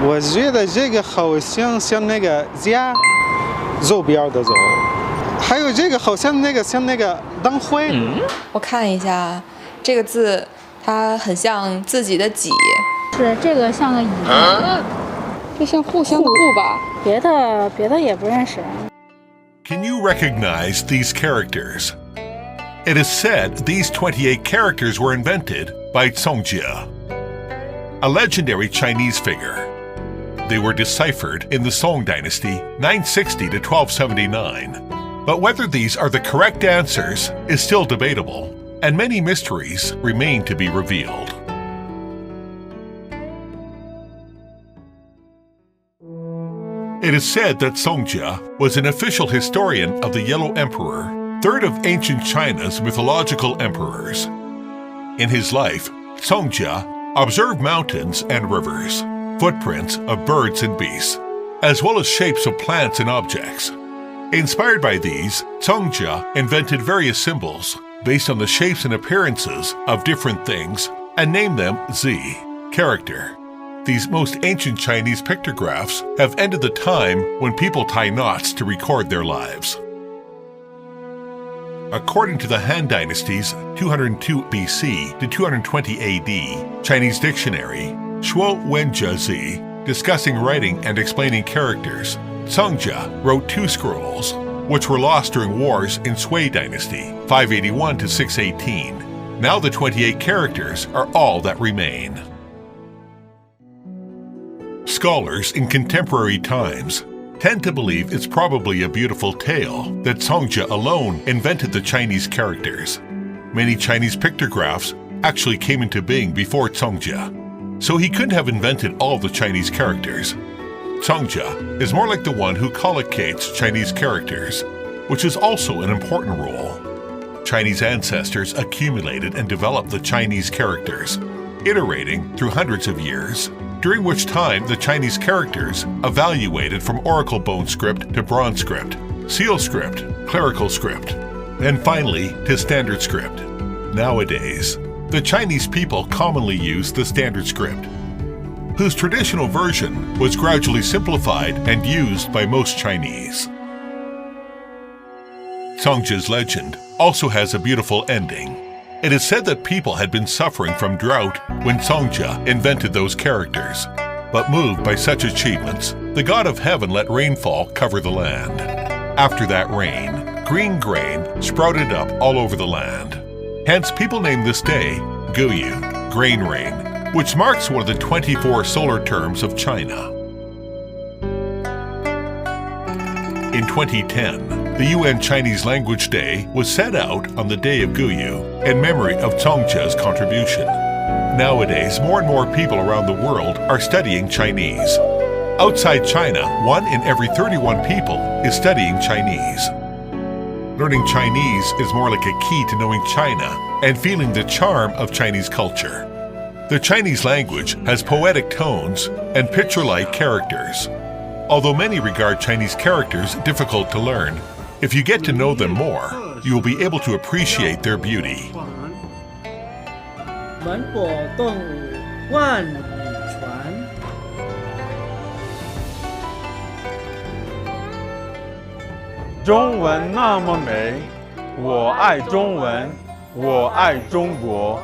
我觉得这个好像那个家右边的右，还有这个好像那个灯会。我看一下这个字，它很像自己的己。是这个像个乙。这像互相的互吧？别的也不认识。Can you recognize these characters? It is said these 28 characters were invented by Songjia, a legendary Chinese figure. They were deciphered in the Song Dynasty 960 to 1279. But whether these are the correct answers is still debatable, and many mysteries remain to be revealed. It is said that Songjia was an official historian of the Yellow Emperor, third of ancient China's mythological emperors. In his life, Songjia observed mountains and rivers, footprints of birds and beasts, as well as shapes of plants and objects. Inspired by these, Songjia invented various symbols based on the shapes and appearances of different things and named them Z, character. These most ancient Chinese pictographs have ended the time when people tie knots to record their lives. According to the Han Dynasty's 202 BC to 220 AD Chinese dictionary, Shuo Wenjia Zi, discussing writing and explaining characters, Songjia wrote 2 scrolls, which were lost during wars in Sui Dynasty, 581 to 618. Now the 28 characters are all that remain. Scholars in contemporary times tend to believe it's probably a beautiful tale that Songjia alone invented the Chinese characters. Many Chinese pictographs actually came into being before Songjia, so he couldn't have invented all the Chinese characters. Songjia is more like the one who collocates Chinese characters, which is also an important role. Chinese ancestors accumulated and developed the Chinese characters, iterating through hundreds of years, during which time the Chinese characters evaluated from oracle bone script to bronze script, seal script, clerical script, and finally to standard script. Nowadays, the Chinese people commonly use the standard script, whose traditional version was gradually simplified and used by most Chinese. Songjia's legend also has a beautiful ending. It is said that people had been suffering from drought when Songjia invented those characters. But moved by such achievements, the god of heaven let rainfall cover the land. After that rain, green grain sprouted up all over the land. Hence, people name this day Guyu, grain rain, which marks one of the 24 solar terms of China. In 2010, the UN Chinese Language Day was set out on the day of Guyu in memory of Songjia's contribution. Nowadays, more and more people around the world are studying Chinese. Outside China, 1 in every 31 people is studying Chinese. Learning Chinese is more like a key to knowing China and feeling the charm of Chinese culture. The Chinese language has poetic tones and picture-like characters. Although many regard Chinese characters difficult to learn, if you get to know them more, you will be able to appreciate their beauty. 文火动武万里传。中文那么美，我爱中文，我爱中国。